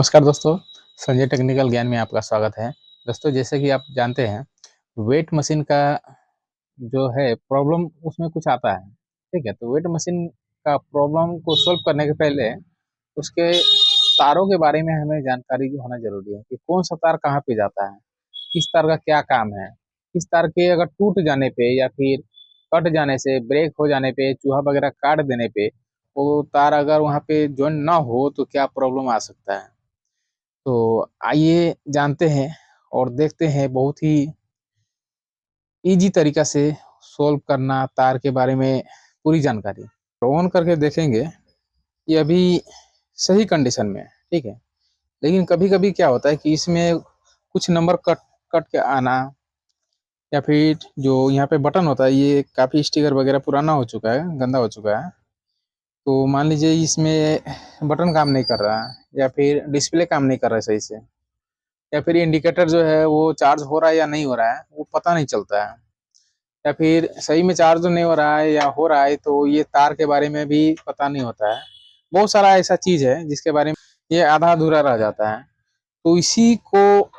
नमस्कार दोस्तों, संजय टेक्निकल ज्ञान में आपका स्वागत है। दोस्तों जैसे कि आप जानते हैं, वेट मशीन का जो है प्रॉब्लम उसमें कुछ आता है, ठीक है? तो वेट मशीन का प्रॉब्लम को सॉल्व करने के पहले उसके तारों के बारे में हमें जानकारी होना ज़रूरी है कि कौन-सा तार कहाँ पे जाता है, किस तार का क्या काम है, किस तार के अगर टूट जाने पे या फिर कट जाने से, ब्रेक हो जाने पे, चूहा वगैरह काट देने पे, वो तार अगर वहाँ पे जॉइन ना हो तो क्या प्रॉब्लम आ सकता है। तो आइए जानते हैं और देखते हैं बहुत ही ईज़ी तरीका से सॉल्व करना तार के बारे में पूरी जानकारी। तो ऑन करके देखेंगे, ये अभी सही कंडीशन में है, ठीक है? लेकिन कभी-कभी क्या होता है कि इसमें कुछ नंबर कट कट के आना या फिर जो यहाँ पे बटन होता है, ये काफ़ी स्टिकर वगैरह पुराना हो चुका है, गंदा हो चुका है। तो मान लीजिए इसमें बटन काम नहीं कर रहा है या फिर डिस्प्ले काम नहीं कर रहा है सही से। या फिर इंडिकेटर जो है वो चार्ज हो रहा है या नहीं हो रहा है, वो पता नहीं चलता है। या फिर सही में चार्ज नहीं हो रहा है या हो रहा है तो ये तार के बारे में भी पता नहीं होता है। बहुत सारा ऐसा चीज़ है जिसके बारे में ये आधा-अधूरा रह जाता है। तो इसी को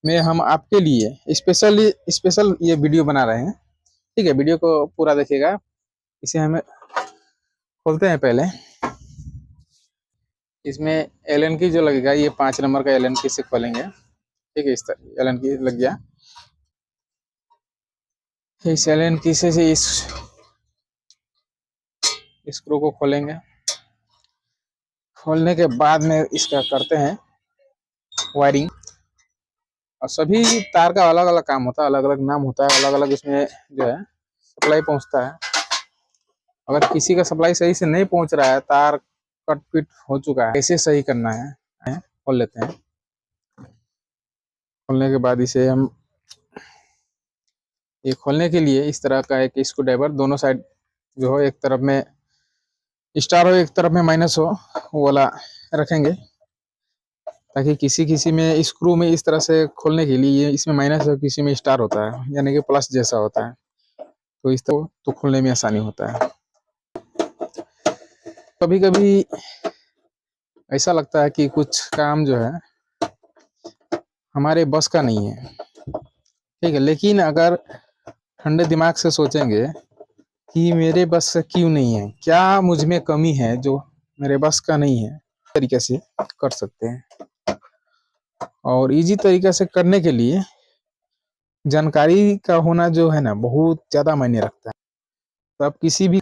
में हम आपके लिए स्पेशल ये वीडियो बना रहे हैं। ठीक है? वीडियो को पूरा देखिएगा। इसे हमें खोलते हैं पहले। इसमें एलन की जो लगेगा, ये 5 नंबर का एलन की से खोलेंगे। ठीक है? इस तरह एलन की लग गया। इस एलन की से इस स्क्रू को खोलेंगे। खोलने के बाद में इसका करते हैं वायरिंग। और सभी तार का अलग अलग काम होता है, अलग अलग नाम होता है, अलग अलग इसमें जो है सप्लाई पहुंचता है। अगर किसी का सप्लाई सही से नहीं पहुंच रहा है, तार कट पिट हो चुका है, कैसे सही करना है खोल लेते हैं। खोलने के बाद इसे हम ये खोलने के लिए इस तरह का एक स्क्रू ड्राइवर दोनों साइड जो हो, एक तरफ में स्टार हो एक तरफ में माइनस हो, वो वाला रखेंगे ताकि किसी किसी में स्क्रू में इस तरह से खोलने के लिए इसमें माइनस हो, किसी में स्टार होता है यानी कि प्लस जैसा होता है। तो इस तरह तो खोलने में आसानी होता है। कभी कभी ऐसा लगता है कि कुछ काम जो है हमारे बस का नहीं है, ठीक है? लेकिन अगर ठंडे दिमाग से सोचेंगे कि मेरे बस से क्यों नहीं है, क्या मुझ में कमी है जो मेरे बस का नहीं है, तरीके से कर सकते हैं। और इजी तरीके से करने के लिए जानकारी का होना जो है ना बहुत ज्यादा मायने रखता है। तो आप किसी भी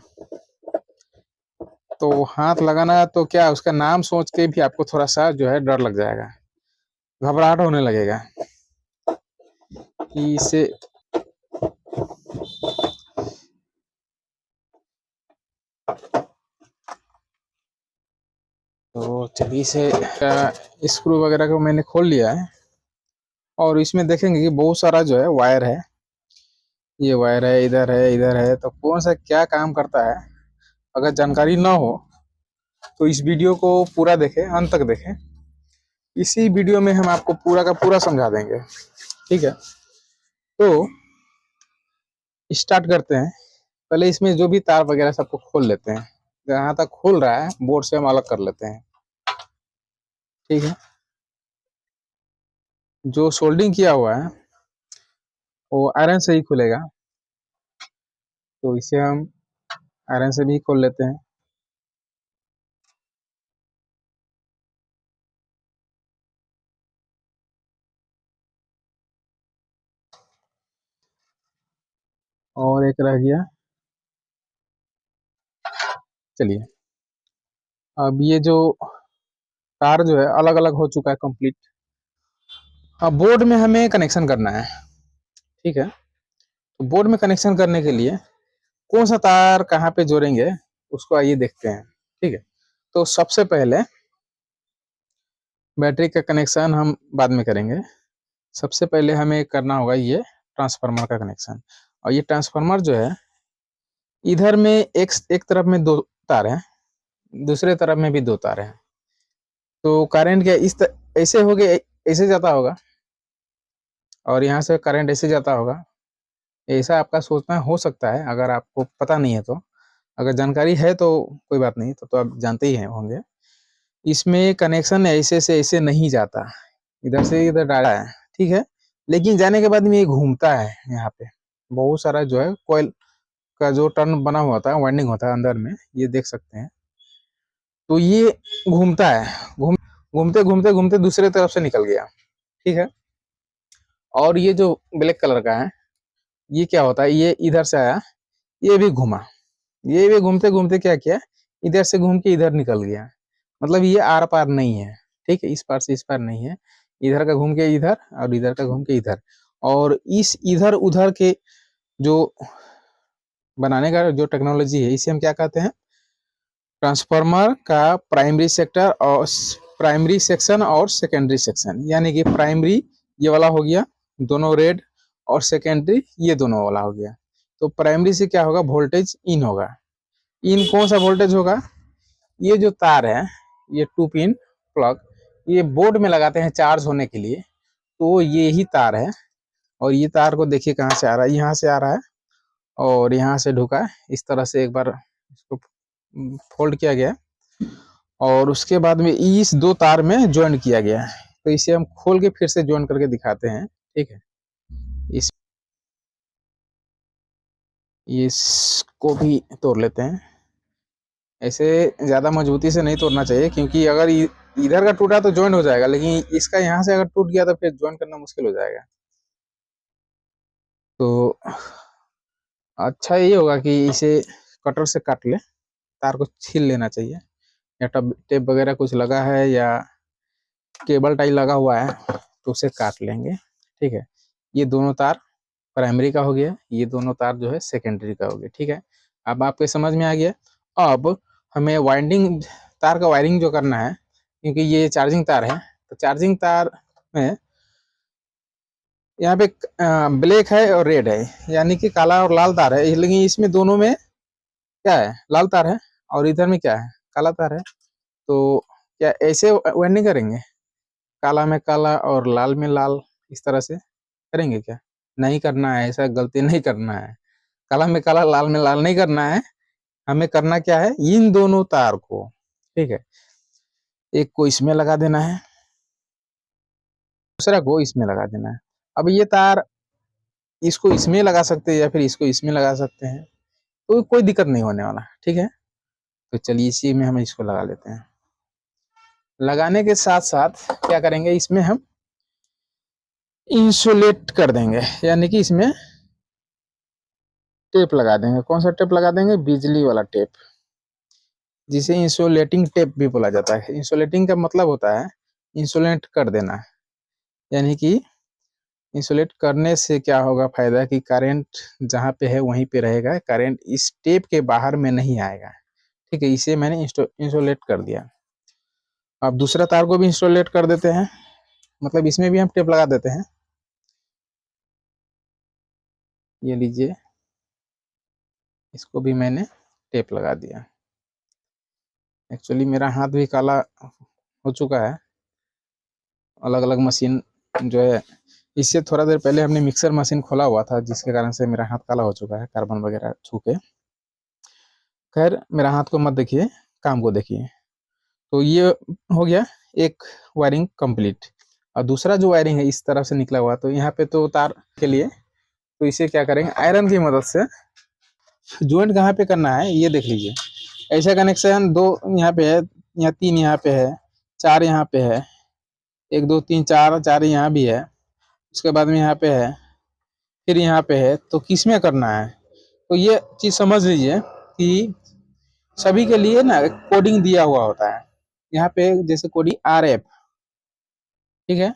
तो हाथ लगाना तो क्या उसका नाम सोच के भी आपको थोड़ा सा जो है डर लग जाएगा, घबराहट होने लगेगा कि इसे तो चलिए इसे स्क्रू वगैरह को मैंने खोल लिया है और इसमें देखेंगे कि बहुत सारा जो है वायर है। ये वायर है, इधर है, तो कौन सा क्या काम करता है अगर जानकारी ना हो तो इस वीडियो को पूरा देखें, अंत तक देखें। इसी वीडियो में हम आपको पूरा का पूरा समझा देंगे, ठीक है? तो स्टार्ट करते हैं। पहले इसमें जो भी तार वगैरह सबको खोल लेते हैं, जहाँ तक खोल रहा है बोर्ड से हम अलग कर लेते हैं, ठीक है? जो सोल्डिंग किया हुआ है वो आयरन से ही खुलेगा, तो इसे हम आयरन से भी खोल लेते हैं। और एक रह गया। चलिए अब ये जो तार जो है अलग अलग हो चुका है कंप्लीट। अब बोर्ड में हमें कनेक्शन करना है, ठीक है? तो बोर्ड में कनेक्शन करने के लिए कौन सा तार कहाँ पे जोड़ेंगे उसको आइए देखते हैं, ठीक है? तो सबसे पहले बैटरी का कनेक्शन हम बाद में करेंगे। सबसे पहले हमें करना होगा ये ट्रांसफार्मर का कनेक्शन। और ये ट्रांसफार्मर जो है इधर में एक तरफ में 2 तार हैं, दूसरे तरफ में भी 2 तार हैं। तो करंट क्या ऐसे हो गए, ऐसे जाता होगा और यहाँ से करंट ऐसे जाता होगा। ऐसा आपका सोचना हो सकता है अगर आपको पता नहीं है तो। अगर जानकारी है तो कोई बात नहीं, तो आप जानते ही हैं होंगे। इसमें कनेक्शन ऐसे से ऐसे नहीं जाता, इधर से इधर डाला है, ठीक है। लेकिन जाने के बाद में ये घूमता है, यहाँ पे बहुत सारा जो है कॉइल का जो टर्न बना हुआ था, वाइंडिंग होता है अंदर में, ये देख सकते हैं। तो ये घूमता है, घूमते घूमते घूमते दूसरे तरफ से निकल गया, ठीक है। और ये जो ब्लैक कलर का है, ये क्या होता है, ये इधर से आया, ये भी घूमा, ये भी घूमते घूमते क्या किया, इधर से घूम के इधर निकल गया। मतलब ये आर पार नहीं है, ठीक है, इस पार से इस पार नहीं है, इधर का घूम के इधर और इधर का घूम के इधर। और इस इधर उधर के जो बनाने का जो टेक्नोलॉजी है, इसे हम क्या कहते हैं, ट्रांसफार्मर का प्राइमरी सेक्टर और प्राइमरी सेक्शन और सेकेंडरी सेक्शन। यानी कि प्राइमरी ये वाला हो गया, दोनों रेड, और सेकेंडरी ये दोनों वाला हो गया। तो प्राइमरी से क्या होगा, वोल्टेज इन होगा। इन कौन सा वोल्टेज होगा, ये जो तार है, ये 2 पिन प्लग, ये बोर्ड में लगाते हैं चार्ज होने के लिए, तो ये ही तार है। और ये तार को देखिए कहाँ से आ रहा है, यहाँ से आ रहा है और यहाँ से ढुका है। इस तरह से एक बार इसको फोल्ड किया गया और उसके बाद में इस 2 तार में ज्वाइन किया गया है। तो इसे हम खोल के फिर से ज्वाइन करके दिखाते हैं, ठीक है। इस इसको भी तोड़ लेते हैं। ऐसे ज्यादा मजबूती से नहीं तोड़ना चाहिए, क्योंकि अगर इधर का टूटा तो ज्वाइन हो जाएगा, लेकिन इसका यहाँ से अगर टूट गया तो फिर ज्वाइन करना मुश्किल हो जाएगा। तो अच्छा ये होगा कि इसे कटर से काट ले, तार को छील लेना चाहिए, या टेप वगैरह कुछ लगा है या केबल टाई लगा हुआ है तो उसे काट लेंगे, ठीक है। ये दोनों तार प्राइमरी का हो गया, ये दोनों तार जो है सेकेंडरी का हो गया, ठीक है। अब आपके समझ में आ गया। अब हमें वाइंडिंग तार का वायरिंग जो करना है, क्योंकि ये चार्जिंग तार है, तो चार्जिंग तार में यहाँ पे ब्लैक है और रेड है, यानी कि काला और लाल तार है, लेकिन इसमें दोनों में क्या है, लाल तार है, और इधर में क्या है, काला तार है। तो क्या ऐसे वाइंडिंग करेंगे, काला में काला और लाल में लाल, इस तरह से करेंगे क्या? नहीं करना है, ऐसा गलती नहीं करना है। काला में काला लाल में लाल नहीं करना है। हमें करना क्या है, इन दोनों तार को, ठीक है, एक को इसमें लगा देना है, दूसरा को इसमें लगा देना है। अब ये तार इसको इसमें लगा सकते हैं या फिर इसको इसमें लगा सकते हैं, तो कोई दिक्कत नहीं होने वाला, ठीक है। तो चलिए इसी में हम इसको लगा लेते हैं। लगाने के साथ साथ क्या करेंगे, इसमें हम इंसुलेट कर देंगे, यानी कि इसमें टेप लगा देंगे। कौन सा टेप लगा देंगे, बिजली वाला टेप, जिसे इंसुलेटिंग टेप भी बोला जाता है। इंसुलेटिंग का मतलब होता है इंसुलेट कर देना, यानी कि इंसुलेट करने से क्या होगा फायदा, कि करंट जहाँ पे है वहीं पे रहेगा, करंट इस टेप के बाहर में नहीं आएगा, ठीक है। इसे मैंने इंसुलेट कर दिया। अब दूसरा तार को भी इंसुलेट कर देते हैं, मतलब इसमें भी हम टेप लगा देते हैं। ये लीजिए, इसको भी मैंने टेप लगा दिया। एक्चुअली मेरा हाथ भी काला हो चुका है, अलग अलग मशीन जो है, इससे थोड़ा देर पहले हमने मिक्सर मशीन खोला हुआ था, जिसके कारण से मेरा हाथ काला हो चुका है कार्बन वगैरह छू के। खैर मेरा हाथ को मत देखिए, काम को देखिए। तो ये हो गया एक वायरिंग कंप्लीट। और दूसरा जो वायरिंग है इस तरफ से निकला हुआ, तो यहाँ पे तो तार के लिए, तो इसे क्या करेंगे, आयरन की मदद से ज्वाइंट कहाँ पे करना है ये देख लीजिए। ऐसा कनेक्शन 2 यहाँ पे है, यहाँ 3 यहाँ पे है, 4 यहाँ पे है, 1 2 3 4 4 यहाँ भी है, उसके बाद में यहाँ पे है, फिर यहाँ पे है। तो किस में करना है, तो ये चीज समझ लीजिए कि सभी के लिए ना कोडिंग दिया हुआ होता है। यहाँ पे जैसे कोडिंग RF, ठीक है।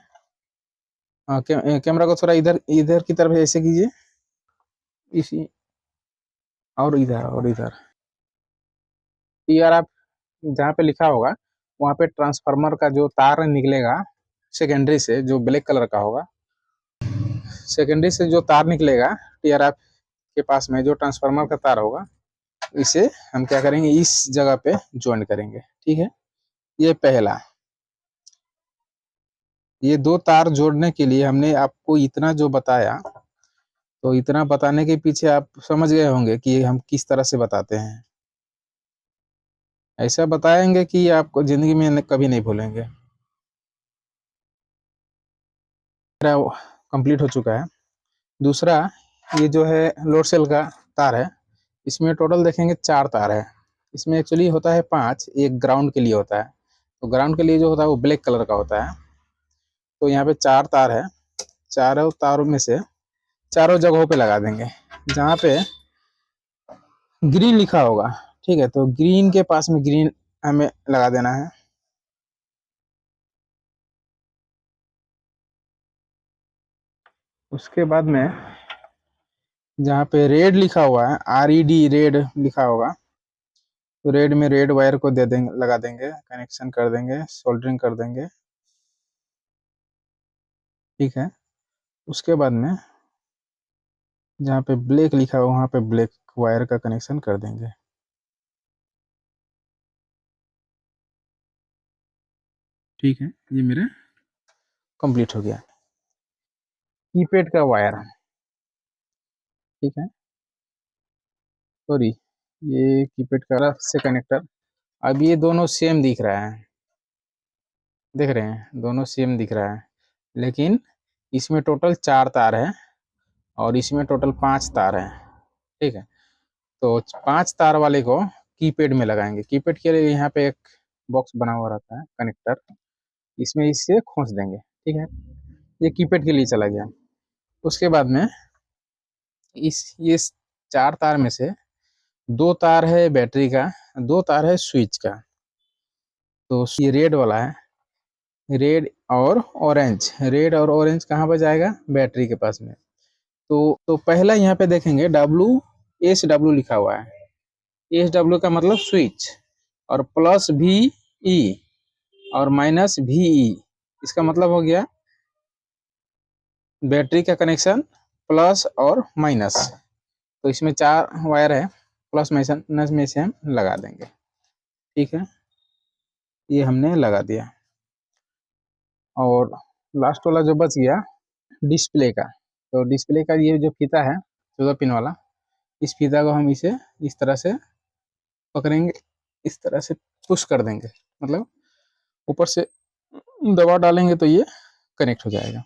कैमरा को थोड़ा इधर इधर की तरफ ऐसे कीजिए, इसी और इधर RF जहाँ पे लिखा होगा वहाँ पे ट्रांसफार्मर का जो तार निकलेगा सेकेंडरी से, जो ब्लैक कलर का होगा, सेकेंडरी से जो तार निकलेगा TRF के पास में, जो ट्रांसफार्मर का तार होगा, इसे हम क्या करेंगे, इस जगह पे ज्वाइन करेंगे, ठीक है। ये पहला, ये 2 तार जोड़ने के लिए हमने आपको इतना जो बताया, तो इतना बताने के पीछे आप समझ गए होंगे कि हम किस तरह से बताते हैं। ऐसा बताएंगे कि आपको ज़िंदगी में कभी नहीं भूलेंगे। मेरा कंप्लीट हो चुका है। दूसरा, ये जो है लोड सेल का तार है, इसमें टोटल देखेंगे 4 तार है। इसमें एक्चुअली होता है 5, एक ग्राउंड के लिए होता है। तो ग्राउंड के लिए जो होता है वो ब्लैक कलर का होता है। तो यहाँ पे 4 तार है, चारों तारों में से चारों जगहों पे लगा देंगे। जहाँ पे ग्रीन लिखा होगा, ठीक है, तो ग्रीन के पास में ग्रीन हमें लगा देना है। उसके बाद में जहाँ पे रेड लिखा हुआ है, RED रेड लिखा होगा, तो रेड में रेड वायर को दे देंगे, लगा देंगे, कनेक्शन कर देंगे, सोल्डरिंग कर देंगे, ठीक है। उसके बाद में जहाँ पे ब्लैक लिखा हुआ वहाँ पे ब्लैक वायर का कनेक्शन कर देंगे, ठीक है। ये मेरा कंप्लीट हो गया। कीपैड का वायर, ठीक है, सॉरी, ये कीपैड का से कनेक्टर। अब ये दोनों सेम दिख रहा है, देख रहे हैं, दोनों सेम दिख रहा है, लेकिन इसमें टोटल 4 तार है और इसमें टोटल 5 तार है, ठीक है। तो 5 तार वाले को कीपैड में लगाएंगे। कीपैड के लिए यहाँ पे एक बॉक्स बना हुआ रहता है कनेक्टर, इसमें इससे खोस देंगे, ठीक है। ये कीपैड के लिए चला गया। उसके बाद में ये 4 तार में से 2 तार है बैटरी का, 2 तार है स्विच का। तो ये रेड वाला है, रेड और ऑरेंज, रेड और ऑरेंज कहाँ पर जाएगा, बैटरी के पास में। तो पहला यहाँ पे देखेंगे SW लिखा हुआ है। SW का मतलब स्विच, और +VE और -VE, इसका मतलब हो गया बैटरी का कनेक्शन प्लस और माइनस। तो इसमें 4 वायर है, प्लस माइनस में से हम लगा देंगे, ठीक है। ये हमने लगा दिया। और लास्ट वाला जो बच गया डिस्प्ले का, तो डिस्प्ले का ये जो फीता है 14 पिन वाला, इस फीता को हम इसे इस तरह से पकड़ेंगे, इस तरह से पुश कर देंगे, मतलब ऊपर से दबा डालेंगे तो ये कनेक्ट हो जाएगा।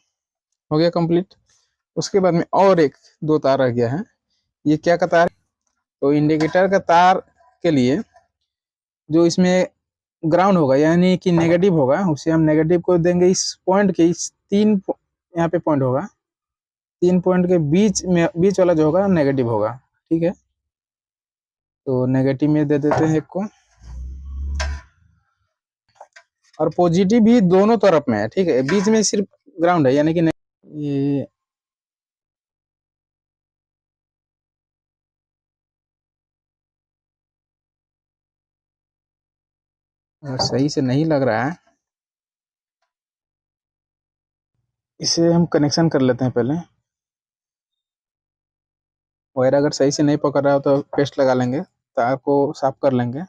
हो गया कंप्लीट। उसके बाद में और एक 2 तार रह गया है। ये क्या का तार, तो इंडिकेटर का तार के लिए जो इसमें ग्राउंड होगा यानी कि नेगेटिव होगा, उसे हम नेगेटिव को देंगे इस पॉइंट के, इस 3 यहाँ पे पॉइंट होगा, 3 पॉइंट के बीच में, बीच वाला जो होगा नेगेटिव होगा, ठीक है। तो नेगेटिव में दे देते हैं एक को, और पॉजिटिव भी दोनों तरफ में है, ठीक है। बीच में सिर्फ ग्राउंड है, यानी कि ये अगर सही से नहीं लग रहा है, इसे हम कनेक्शन कर लेते हैं पहले। वायर अगर सही से नहीं पकड़ रहा हो तो पेस्ट लगा लेंगे, तार को साफ कर लेंगे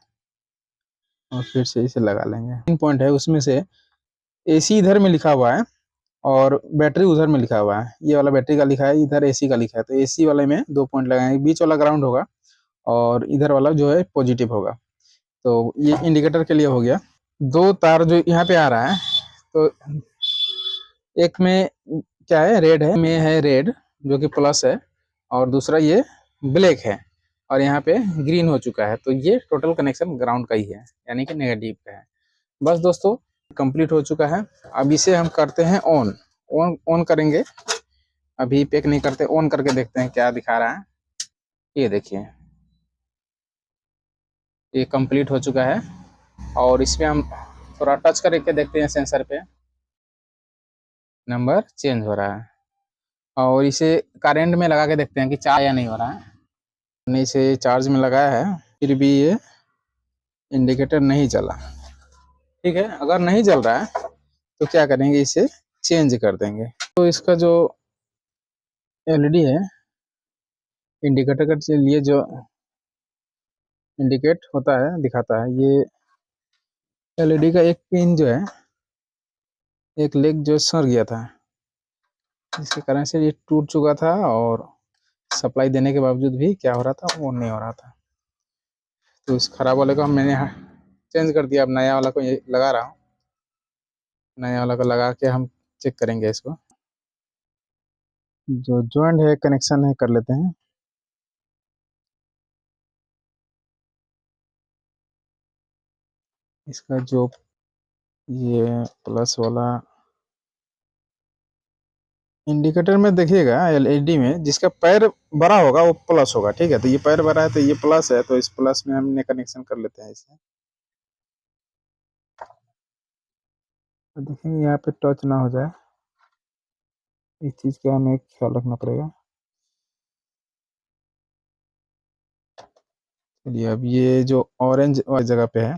और फिर सही से लगा लेंगे। 3 पॉइंट है, उसमें से AC इधर में लिखा हुआ है और बैटरी उधर में लिखा हुआ है। ये वाला बैटरी का लिखा है, इधर AC का लिखा है, तो AC वाले में 2 पॉइंट लगाएंगे, बीच वाला ग्राउंड होगा और इधर वाला जो है पॉजिटिव होगा। तो ये इंडिकेटर के लिए हो गया। 2 तार जो यहाँ पे आ रहा है, तो एक में क्या है, रेड है, में है रेड जो कि प्लस है, और दूसरा ये ब्लैक है, और यहाँ पे ग्रीन हो चुका है। तो ये टोटल कनेक्शन ग्राउंड का ही है, यानी कि नेगेटिव का है। बस दोस्तों, कंप्लीट हो चुका है। अब इसे हम करते हैं ऑन करेंगे। अभी पैक नहीं करते, ऑन करके देखते हैं क्या दिखा रहा है। ये देखिए, ये कंप्लीट हो चुका है। और इसमें हम थोड़ा टच करके देखते हैं, सेंसर पे नंबर चेंज हो रहा है। और इसे करंट में लगा के देखते हैं कि चार्ज या नहीं हो रहा है। हमने इसे चार्ज में लगाया है, फिर भी ये इंडिकेटर नहीं चला, ठीक है। अगर नहीं चल रहा है तो क्या करेंगे, इसे चेंज कर देंगे। तो इसका जो LED है, इंडिकेटर के लिए जो इंडिकेट होता है, दिखाता है, ये LED का एक पिन जो है, एक लेग जो सड़ गया था, जिसके कारण से ये टूट चुका था, और सप्लाई देने के बावजूद भी क्या हो रहा था, वो नहीं हो रहा था। तो इस खराब वाले को मैंने चेंज कर दिया, अब नया वाला को ये लगा रहा हूँ। नया वाला को लगा के हम चेक करेंगे इसको। जो जॉइंट है कनेक्शन है कर लेते हैं। इसका जो ये प्लस वाला इंडिकेटर में देखिएगा, एलईडी में जिसका पैर बड़ा होगा वो प्लस होगा, ठीक है। तो ये पैर बड़ा है तो ये प्लस है, तो इस प्लस में हमने कनेक्शन कर लेते हैं इसे। तो देखेंगे यहाँ पे टच ना हो जाए, इस चीज़ का हमें ख्याल रखना पड़ेगा। चलिए, अब ये जो ऑरेंज वाली जगह पे है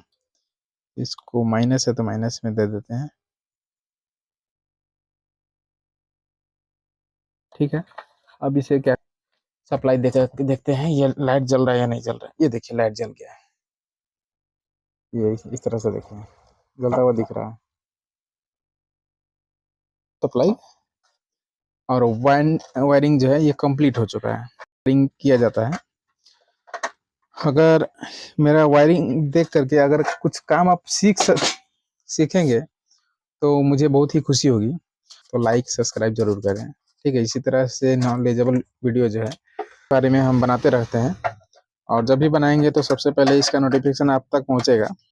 इसको माइनस है तो माइनस में दे देते हैं, ठीक है। अब इसे क्या सप्लाई देखते हैं ये लाइट जल रहा है या नहीं जल रहा है। ये देखिए लाइट जल गया है, ये इस तरह से देखिए जलता हुआ दिख रहा है सप्लाई। और वायरिंग जो है ये कंप्लीट हो चुका है। वायरिंग किया जाता है, अगर मेरा वायरिंग देख करके अगर कुछ काम आप सीखेंगे तो मुझे बहुत ही खुशी होगी। तो लाइक सब्सक्राइब जरूर करें, ठीक है। इसी तरह से नॉलेजेबल वीडियो जो है बारे में हम बनाते रहते हैं, और जब भी बनाएंगे तो सबसे पहले इसका नोटिफिकेशन आप तक पहुंचेगा।